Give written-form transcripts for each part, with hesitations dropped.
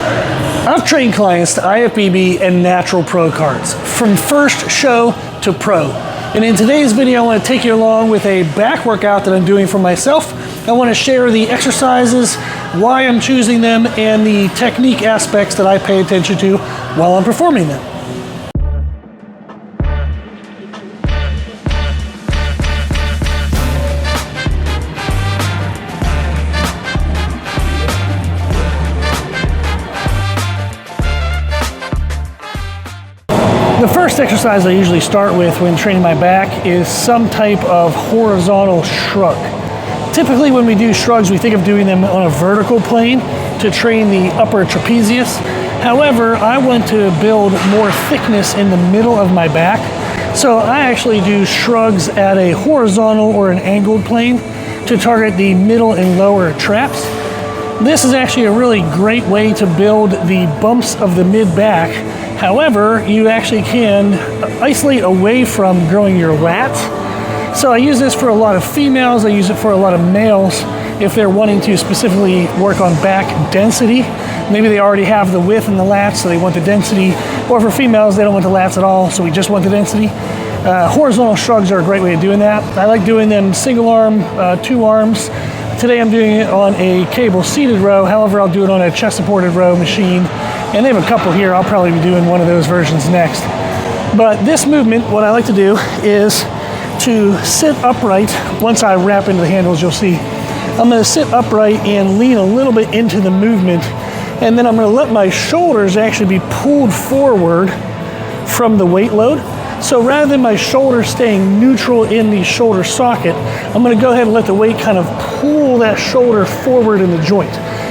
I've trained clients to IFBB and Natural Pro Cards, from first show to pro. And in today's video, I want to take you along with a back workout that I'm doing for myself. I want to share the exercises, why I'm choosing them, and the technique aspects that I pay attention to while I'm performing them. The first exercise I usually start with when training my back is some type of horizontal shrug. Typically when we do shrugs, we think of doing them on a vertical plane to train the upper trapezius. However, I want to build more thickness in the middle of my back, so I actually do shrugs at a horizontal or an angled plane to target the middle and lower traps. This is actually a really great way to build the bumps of the mid-back. However, you actually can isolate away from growing your lats. So I use this for a lot of females. I use it for a lot of males if they're wanting to specifically work on back density. Maybe they already have the width and the lats, so they want the density. Or for females, they don't want the lats at all, so we just want the density. Horizontal shrugs are a great way of doing that. I like doing them single arm, two arms. Today I'm doing it on a cable seated row. However, I'll do it on a chest supported row machine. And they have a couple here. I'll probably be doing one of those versions next. But this movement, what I like to do is to sit upright. Once I wrap into the handles, you'll see. I'm gonna sit upright and lean a little bit into the movement. And then I'm gonna let my shoulders actually be pulled forward from the weight load. So rather than my shoulders staying neutral in the shoulder socket, I'm gonna go ahead and let the weight kind of pull that shoulder forward in the joint.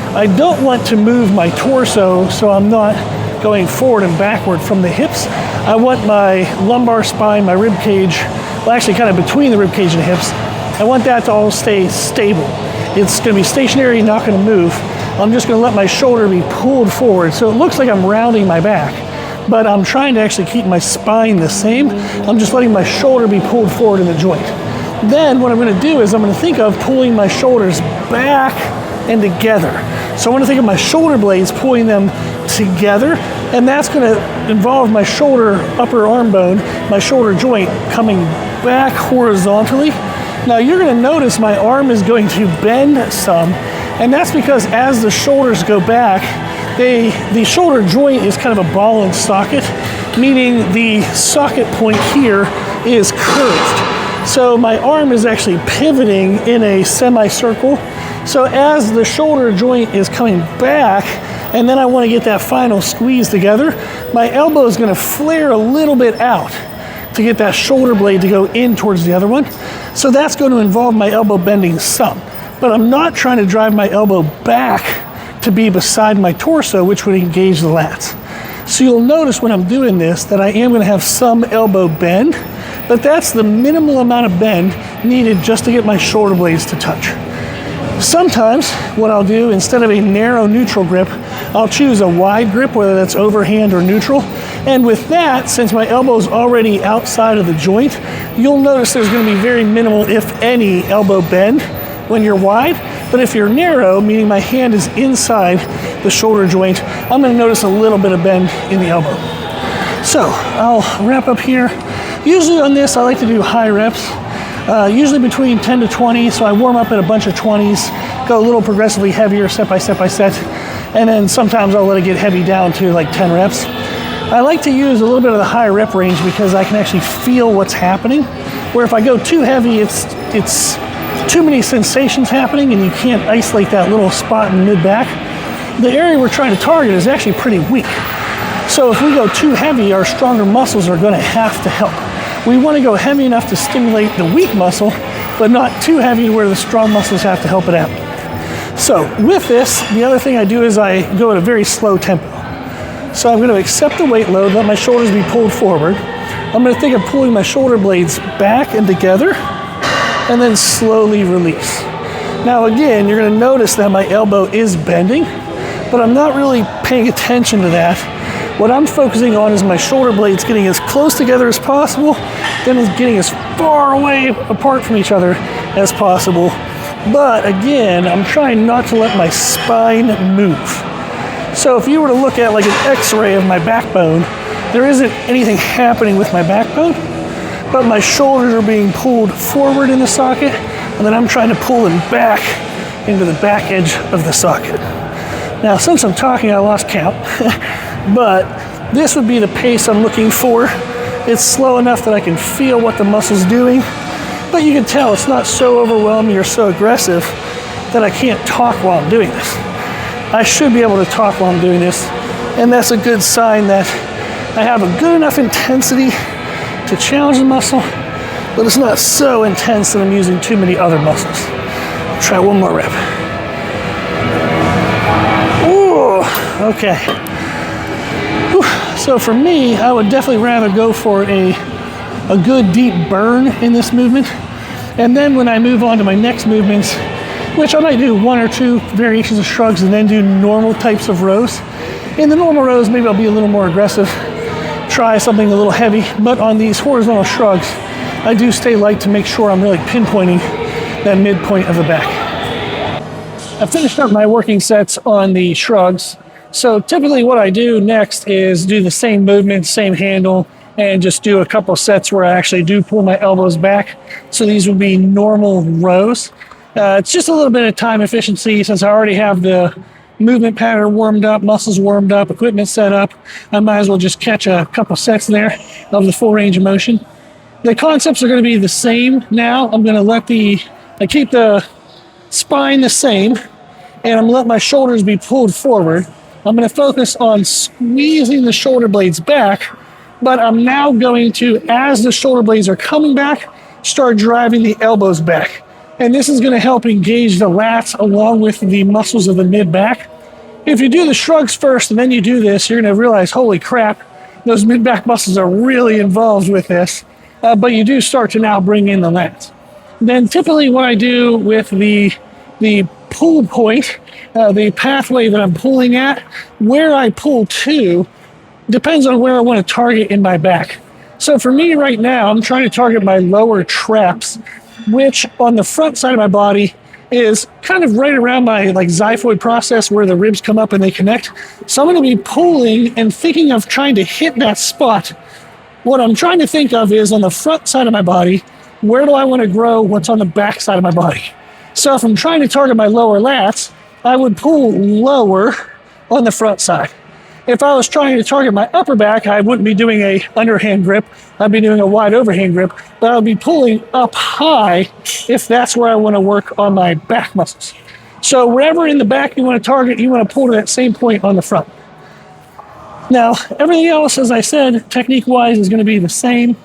I don't want to move my torso, so I'm not going forward and backward from the hips. I want my lumbar spine, my rib cage, well actually kind of between the rib cage and the hips, I want that to all stay stable. It's gonna be stationary, not gonna move. I'm just gonna let my shoulder be pulled forward. So it looks like I'm rounding my back, but I'm trying to actually keep my spine the same. I'm just letting my shoulder be pulled forward in the joint. Then what I'm gonna do is I'm gonna think of pulling my shoulders back and together. So I want to think of my shoulder blades, pulling them together, and that's going to involve my shoulder upper arm bone, my shoulder joint coming back horizontally. Now you're going to notice my arm is going to bend some, and that's because as the shoulders go back, the shoulder joint is kind of a ball and socket, meaning the socket point here is curved. So my arm is actually pivoting in a semicircle. So as the shoulder joint is coming back, and then I want to get that final squeeze together, my elbow is going to flare a little bit out to get that shoulder blade to go in towards the other one. So that's going to involve my elbow bending some. But I'm not trying to drive my elbow back to be beside my torso, which would engage the lats. So you'll notice when I'm doing this that I am going to have some elbow bend, but that's the minimal amount of bend needed just to get my shoulder blades to touch. Sometimes what I'll do, instead of a narrow neutral grip, I'll choose a wide grip, whether that's overhand or neutral. And with that, since my elbow's already outside of the joint, you'll notice there's going to be very minimal, if any, elbow bend when you're wide. But if you're narrow, meaning my hand is inside the shoulder joint, I'm going to notice a little bit of bend in the elbow. So I'll wrap up here. Usually on this, I like to do high reps. Usually between 10 to 20, so I warm up at a bunch of 20s, go a little progressively heavier, set by set, and then sometimes I'll let it get heavy down to like 10 reps. I like to use a little bit of the high rep range because I can actually feel what's happening, where if I go too heavy, it's too many sensations happening and you can't isolate that little spot in the mid-back. The area we're trying to target is actually pretty weak. So if we go too heavy, our stronger muscles are gonna have to help. We want to go heavy enough to stimulate the weak muscle, but not too heavy where the strong muscles have to help it out. So with this, the other thing I do is I go at a very slow tempo. So I'm going to accept the weight load, let my shoulders be pulled forward. I'm going to think of pulling my shoulder blades back and together, and then slowly release. Now again, you're going to notice that my elbow is bending, but I'm not really paying attention to that. What I'm focusing on is my shoulder blades getting as close together as possible, then getting as far away apart from each other as possible. But again, I'm trying not to let my spine move. So if you were to look at like an x-ray of my backbone, there isn't anything happening with my backbone, but my shoulders are being pulled forward in the socket, and then I'm trying to pull them back into the back edge of the socket. Now, since I'm talking, I lost count, but this would be the pace I'm looking for. It's slow enough that I can feel what the muscle's doing, but you can tell it's not so overwhelming or so aggressive that I can't talk while I'm doing this. I should be able to talk while I'm doing this, and that's a good sign that I have a good enough intensity to challenge the muscle, but it's not so intense that I'm using too many other muscles. Try one more rep. Ooh, okay. Whew. So for me, I would definitely rather go for a good deep burn in this movement. And then when I move on to my next movements, which I might do 1 or 2 variations of shrugs and then do normal types of rows. In the normal rows, maybe I'll be a little more aggressive, try something a little heavy, but on these horizontal shrugs, I do stay light to make sure I'm really pinpointing that midpoint of the back. I finished up my working sets on the shrugs. So typically what I do next is do the same movement, same handle, and just do a couple sets where I actually do pull my elbows back. So these would be normal rows. It's just a little bit of time efficiency since I already have the movement pattern warmed up, muscles warmed up, equipment set up. I might as well just catch a couple sets there of the full range of motion. The concepts are going to be the same now. I'm going to I keep the spine the same, and I'm going to let my shoulders be pulled forward. I'm going to focus on squeezing the shoulder blades back, but I'm now going to, as the shoulder blades are coming back, start driving the elbows back. And this is going to help engage the lats along with the muscles of the mid-back. If you do the shrugs first and then you do this, you're going to realize, holy crap, those mid-back muscles are really involved with this. But you do start to now bring in the lats. Then typically what I do with the pull point, the pathway that I'm pulling at, where I pull to depends on where I want to target in my back. So for me right now, I'm trying to target my lower traps, which on the front side of my body is kind of right around my xiphoid process where the ribs come up and they connect. So I'm going to be pulling and thinking of trying to hit that spot. What I'm trying to think of is on the front side of my body, where do I want to grow what's on the back side of my body? So if I'm trying to target my lower lats, I would pull lower on the front side. If I was trying to target my upper back, I wouldn't be doing a underhand grip. I'd be doing a wide overhand grip, but I would be pulling up high if that's where I want to work on my back muscles. So wherever in the back you want to target, you want to pull to that same point on the front. Now, everything else, as I said, technique-wise is going to be the same.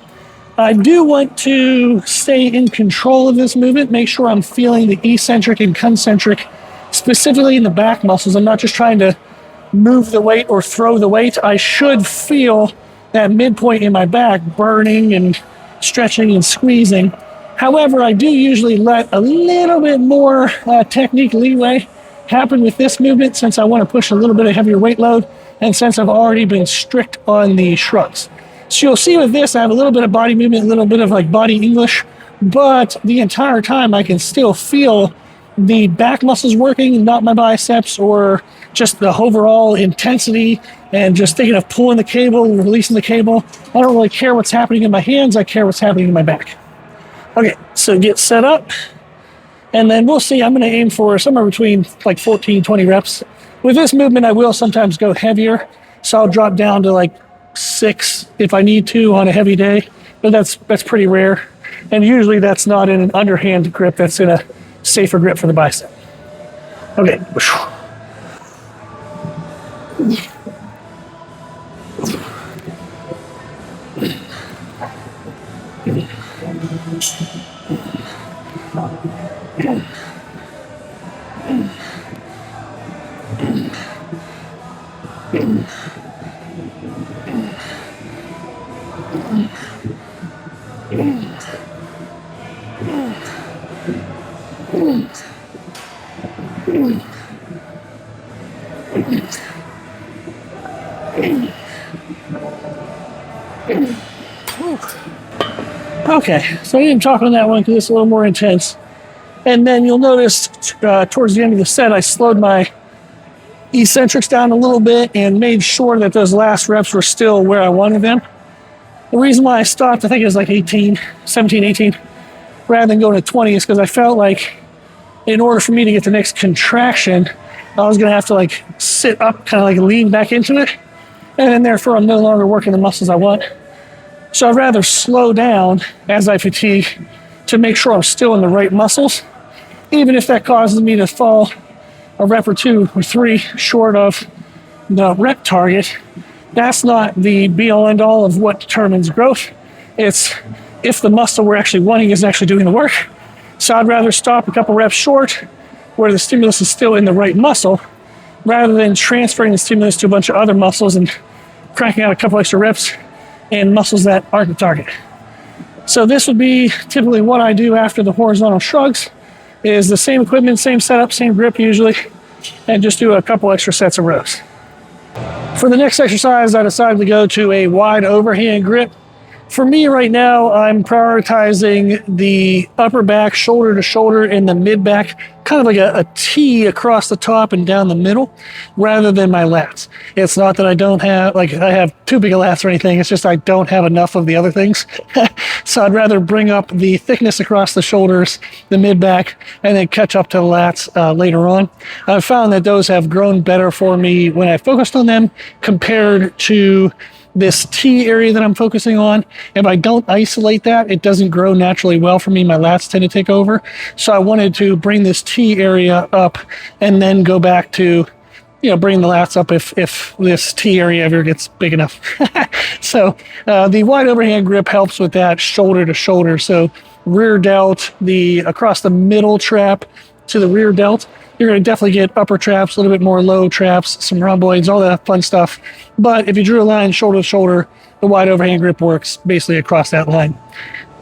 I do want to stay in control of this movement, make sure I'm feeling the eccentric and concentric, specifically in the back muscles. I'm not just trying to move the weight or throw the weight. I should feel that midpoint in my back burning and stretching and squeezing. However, I do usually let a little bit more technique leeway happen with this movement since I want to push a little bit of heavier weight load and since I've already been strict on the shrugs. So you'll see with this, I have a little bit of body movement, a little bit of body English, but the entire time I can still feel the back muscles working, not my biceps or just the overall intensity and just thinking of pulling the cable, releasing the cable. I don't really care what's happening in my hands, I care what's happening in my back. Okay, so get set up, and then we'll see. I'm going to aim for somewhere between 14, 20 reps. With this movement, I will sometimes go heavier, so I'll drop down to 6 if I need to on a heavy day, but that's pretty rare. And usually that's not in an underhand grip, that's in a safer grip for the bicep. Okay. Okay, so I didn't talk on that one because it's a little more intense. And then you'll notice towards the end of the set, I slowed my eccentrics down a little bit and made sure that those last reps were still where I wanted them. The reason why I stopped, I think it was like 17, 18, rather than going to 20 is because I felt like in order for me to get the next contraction, I was going to have to like sit up, kind of like lean back into it. And then therefore I'm no longer working the muscles I want. So I'd rather slow down as I fatigue to make sure I'm still in the right muscles, even if that causes me to fall a rep or 2 or 3 short of the rep target. That's not the be-all end-all of what determines growth. It's if the muscle we're actually wanting is actually doing the work. So I'd rather stop a couple reps short where the stimulus is still in the right muscle rather than transferring the stimulus to a bunch of other muscles and cranking out a couple extra reps in muscles that aren't the target. So this would be typically what I do after the horizontal shrugs, is the same equipment, same setup, same grip usually, and just do a couple extra sets of rows. For the next exercise, I decided to go to a wide overhand grip. For me right now, I'm prioritizing the upper back, shoulder to shoulder, and the mid back, kind of like a T across the top and down the middle, rather than my lats. It's not that I don't have, like I have too big a lats or anything, it's just I don't have enough of the other things. So I'd rather bring up the thickness across the shoulders, the mid back, and then catch up to the lats later on. I've found that those have grown better for me when I focused on them compared to this T area that I'm focusing on. If I don't isolate that, it doesn't grow naturally well for me. My lats tend to take over. So I wanted to bring this T area up and then go back to, bring the lats up if this T area ever gets big enough. So the wide overhand grip helps with that shoulder to shoulder. So rear delt, across the middle trap to the rear delt, you're going to definitely get upper traps, a little bit more low traps, some rhomboids, all that fun stuff. But if you drew a line shoulder to shoulder, the wide overhand grip works basically across that line.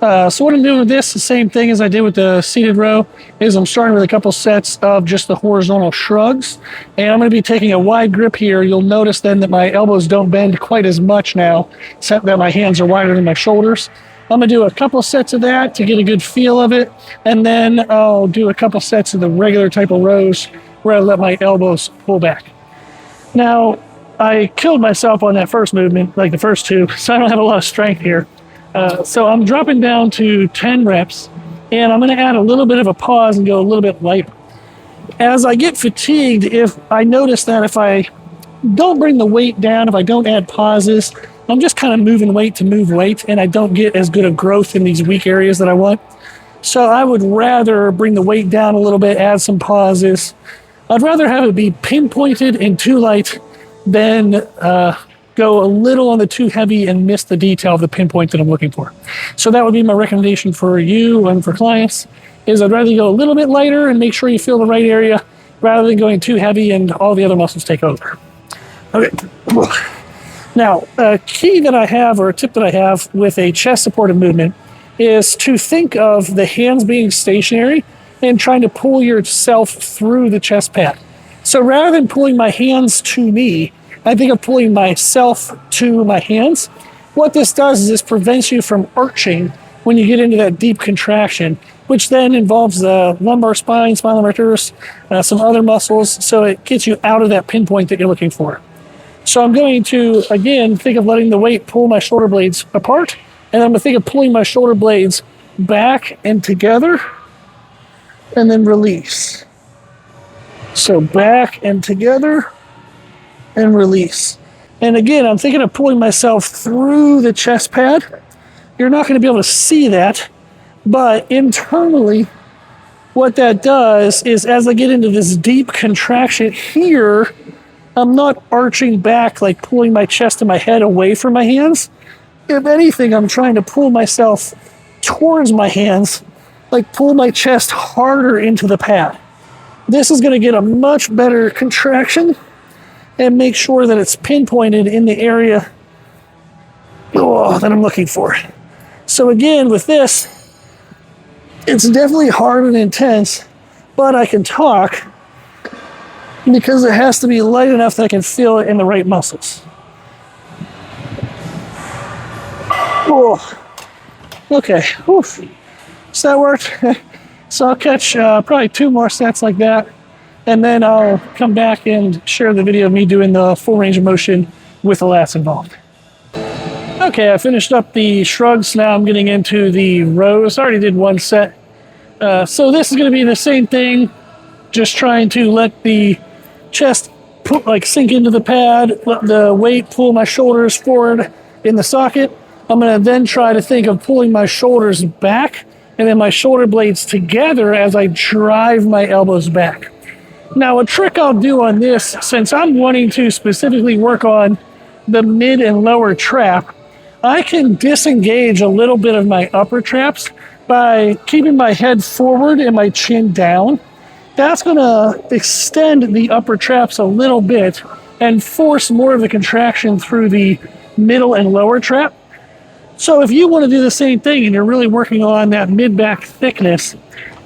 So what I'm doing with this, the same thing as I did with the seated row, is I'm starting with a couple sets of just the horizontal shrugs. And I'm going to be taking a wide grip here. You'll notice then that my elbows don't bend quite as much now, except that my hands are wider than my shoulders. I'm going to do a couple sets of that to get a good feel of it, and then I'll do a couple sets of the regular type of rows where I let my elbows pull back. Now, I killed myself on that first movement, like the first 2, so I don't have a lot of strength here. So I'm dropping down to 10 reps, and I'm going to add a little bit of a pause and go a little bit lighter. As I get fatigued, if I notice that if I don't bring the weight down, if I don't add pauses, I'm just kind of moving weight to move weight, and I don't get as good a growth in these weak areas that I want. So I would rather bring the weight down a little bit, add some pauses. I'd rather have it be pinpointed and too light than go a little on the too heavy and miss the detail of the pinpoint that I'm looking for. So that would be my recommendation for you and for clients, is I'd rather go a little bit lighter and make sure you feel the right area rather than going too heavy and all the other muscles take over. Okay. Now, a key that I have, or a tip that I have with a chest supported movement, is to think of the hands being stationary and trying to pull yourself through the chest pad. So rather than pulling my hands to me, I think of pulling myself to my hands. What this does is this prevents you from arching when you get into that deep contraction, which then involves the lumbar spine, spinal rectors, some other muscles, so it gets you out of that pinpoint that you're looking for. So I'm going to, again, think of letting the weight pull my shoulder blades apart, and I'm going to think of pulling my shoulder blades back and together, and then release. So back and together, and release. And again, I'm thinking of pulling myself through the chest pad. You're not going to be able to see that, but internally, what that does is as I get into this deep contraction here, I'm not arching back, like pulling my chest and my head away from my hands. If anything, I'm trying to pull myself towards my hands, like pull my chest harder into the pad. This is going to get a much better contraction and make sure that it's pinpointed in the area that I'm looking for. So again, with this, it's definitely hard and intense, but I can talk because it has to be light enough that I can feel it in the right muscles. Oh, okay. Oof. So that worked. So I'll catch probably 2 more sets like that, and then I'll come back and share the video of me doing the full range of motion with the lats involved. Okay, I finished up the shrugs. Now I'm getting into the rows. I already did one set. So this is going to be the same thing, just trying to let the chest sink into the pad, let the weight pull my shoulders forward in the socket. I'm going to then try to think of pulling my shoulders back and then my shoulder blades together as I drive my elbows back. Now, a trick I'll do on this, since I'm wanting to specifically work on the mid and lower trap, I can disengage a little bit of my upper traps by keeping my head forward and my chin down. That's going to extend the upper traps a little bit and force more of the contraction through the middle and lower trap. So if you want to do the same thing and you're really working on that mid-back thickness,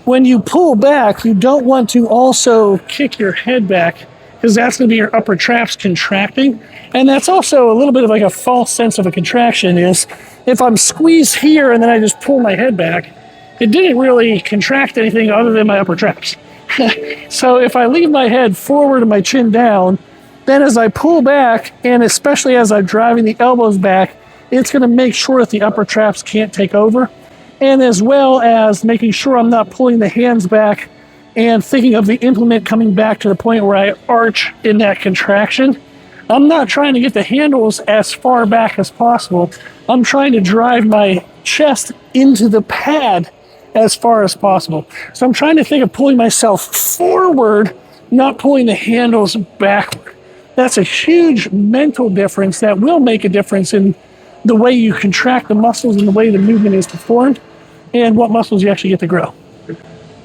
when you pull back, you don't want to also kick your head back because that's going to be your upper traps contracting. And that's also a little bit of like a false sense of a contraction is if I'm squeezed here and then I just pull my head back, it didn't really contract anything other than my upper traps. So if I leave my head forward and my chin down, then as I pull back, and especially as I'm driving the elbows back, it's going to make sure that the upper traps can't take over. And as well as making sure I'm not pulling the hands back and thinking of the implement coming back to the point where I arch in that contraction. I'm not trying to get the handles as far back as possible. I'm trying to drive my chest into the pad as far as possible. So I'm trying to think of pulling myself forward, not pulling the handles backward. That's a huge mental difference that will make a difference in the way you contract the muscles and the way the movement is performed and what muscles you actually get to grow.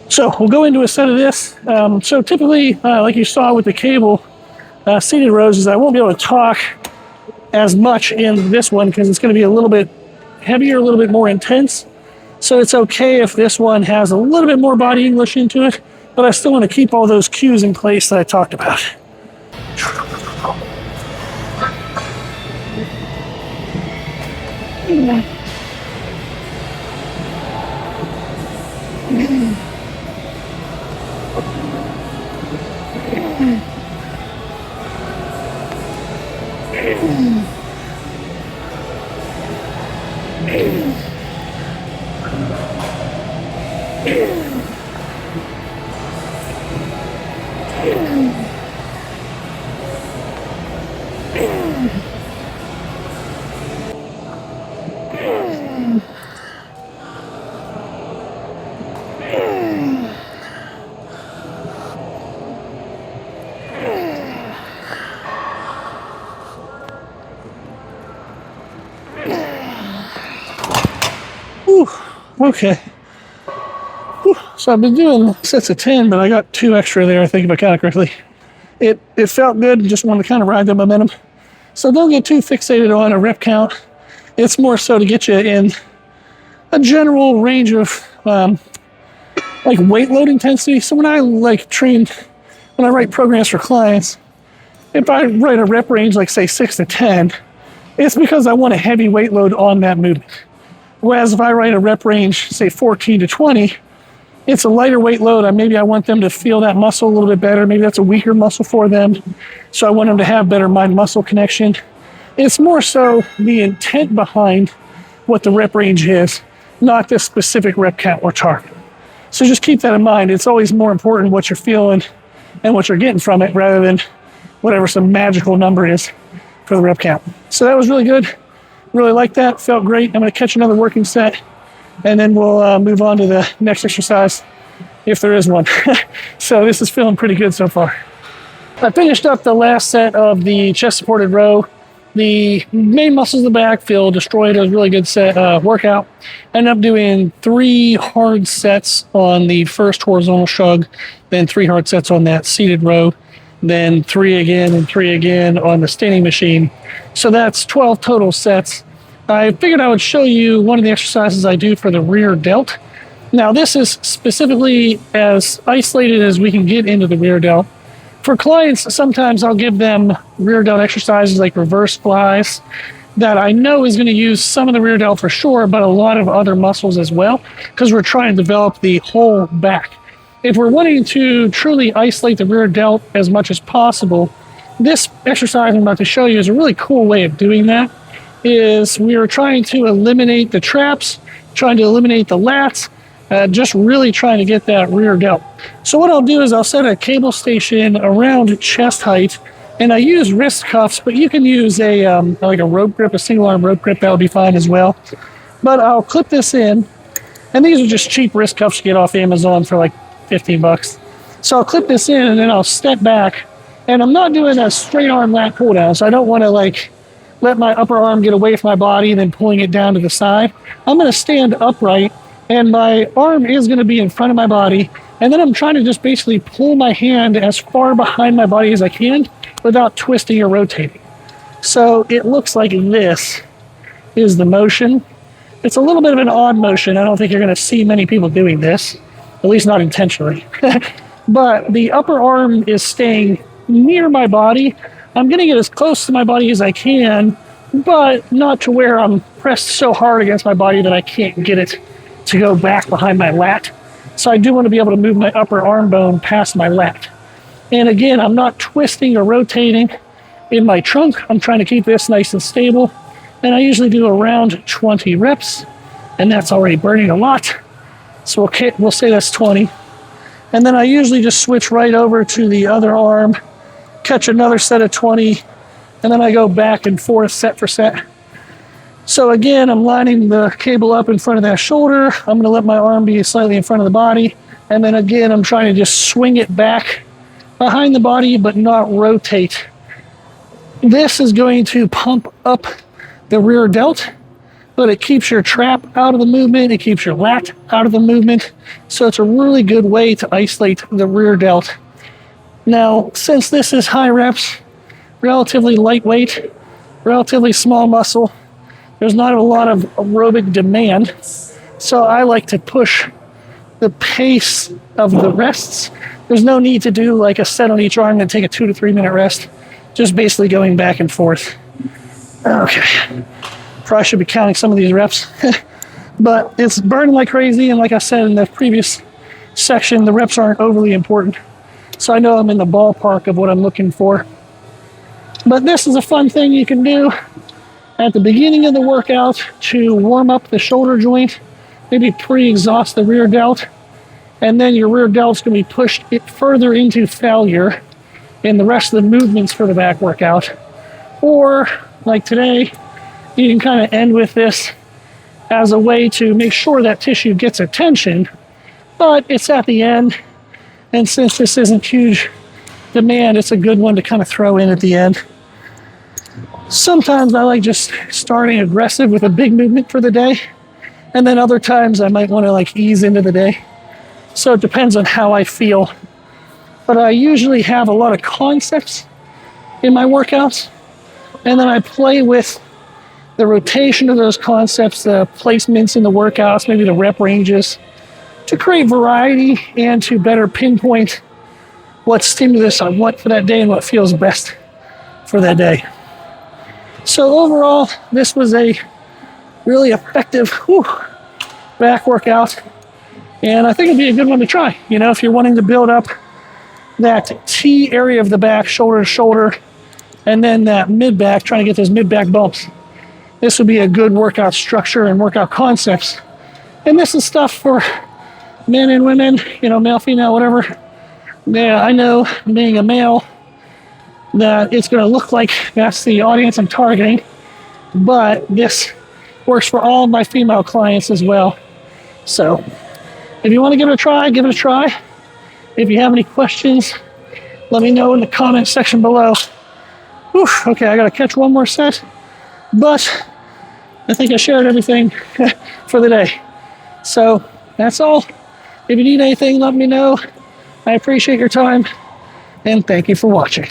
So we'll go into a set of this. So typically, like you saw with the cable seated rows, is I won't be able to talk as much in this one because it's going to be a little bit heavier, a little bit more intense. So it's okay if this one has a little bit more body English into it, but I still want to keep all those cues in place that I talked about. Okay. Whew. So I've been doing sets of 10, but I got 2 extra there, I think, if I counted correctly. It felt good, just wanted to kind of ride the momentum. So don't get too fixated on a rep count. It's more so to get you in a general range of like weight load intensity. So when I when I write programs for clients, if I write a rep range like say 6 to 10, it's because I want a heavy weight load on that movement. Whereas if I write a rep range, say 14 to 20, it's a lighter weight load. Maybe I want them to feel that muscle a little bit better. Maybe that's a weaker muscle for them. So I want them to have better mind-muscle connection. It's more so the intent behind what the rep range is, not the specific rep count or target. So just keep that in mind. It's always more important what you're feeling and what you're getting from it rather than whatever some magical number is for the rep count. So that was really good. Really liked that, felt great. I'm going to catch another working set, and then we'll move on to the next exercise, if there is one. So this is feeling pretty good so far. I finished up the last set of the chest-supported row. The main muscles of the back feel destroyed. It was a really good set workout. Ended up doing 3 hard sets on the first horizontal shrug, then 3 hard sets on that seated row, then 3 again and 3 again on the standing machine. So that's 12 total sets. I figured I would show you one of the exercises I do for the rear delt. Now this is specifically as isolated as we can get into the rear delt. For clients, sometimes I'll give them rear delt exercises like reverse flies that I know is going to use some of the rear delt for sure, but a lot of other muscles as well, because we're trying to develop the whole back. if we're wanting to truly isolate the rear delt as much as possible, this exercise I'm about to show you is a really cool way of doing that. Is we are trying to eliminate the traps, trying to eliminate the lats, just really trying to get that rear delt. So what I'll do is I'll set a cable station around chest height, and I use wrist cuffs, but you can use a like a rope grip, a single arm rope grip, that'll be fine as well. But I'll clip this in, and these are just cheap wrist cuffs you get off Amazon for like 15 bucks. So I'll clip this in, and then I'll step back, and I'm not doing a straight arm lat pull down, so I don't want to like let my upper arm get away from my body and then pulling it down to the side. I'm going to stand upright, and my arm is going to be in front of my body, and then I'm trying to just basically pull my hand as far behind my body as I can without twisting or rotating. So it looks like this is the motion. It's a little bit of an odd motion. I don't think you're going to see many people doing this, at least not intentionally. But the upper arm is staying near my body. I'm getting it as close to my body as I can, but not to where I'm pressed so hard against my body that I can't get it to go back behind my lat. So I do want to be able to move my upper arm bone past my lat. And again, I'm not twisting or rotating in my trunk. I'm trying to keep this nice and stable. And I usually do around 20 reps, and that's already burning a lot. So we'll say that's 20. And then I usually just switch right over to the other arm, catch another set of 20, and then I go back and forth set for set. So again, I'm lining the cable up in front of that shoulder. I'm going to let my arm be slightly in front of the body. And then again, I'm trying to just swing it back behind the body, but not rotate. This is going to pump up the rear delt, but it keeps your trap out of the movement. It keeps your lat out of the movement. So it's a really good way to isolate the rear delt. Now, since this is high reps, relatively lightweight, relatively small muscle, there's not a lot of aerobic demand. So I like to push the pace of the rests. There's no need to do like a set on each arm and take a 2 to 3 minute rest. Just basically going back and forth. Okay. Probably should be counting some of these reps. But it's burning like crazy, and like I said in the previous section, the reps aren't overly important. So I know I'm in the ballpark of what I'm looking for. But this is a fun thing you can do at the beginning of the workout to warm up the shoulder joint, maybe pre-exhaust the rear delt, and then your rear delt's going to be pushed further into failure in the rest of the movements for the back workout. Or, like today, you can kind of end with this as a way to make sure that tissue gets attention, but it's at the end. And since this isn't huge demand, it's a good one to kind of throw in at the end. Sometimes I like just starting aggressive with a big movement for the day. And then other times I might want to like ease into the day. So it depends on how I feel. But I usually have a lot of concepts in my workouts. And then I play with the rotation of those concepts, the placements in the workouts, maybe the rep ranges, to create variety and to better pinpoint what stimulus I want for that day and what feels best for that day. So overall, this was a really effective back workout, and I think it'd be a good one to try. You know, if you're wanting to build up that T area of the back, shoulder to shoulder, and then that mid back, trying to get those mid back bumps. This would be a good workout structure and workout concepts. And this is stuff for men and women, you know, male, female, whatever. Yeah, I know, being a male, that it's going to look like that's the audience I'm targeting, but this works for all of my female clients as well. So if you want to give it a try, give it a try. If you have any questions, let me know in the comment section below. Whew, okay, I got to catch one more set, but I think I shared everything for the day. So that's all. If you need anything, let me know. I appreciate your time, and thank you for watching.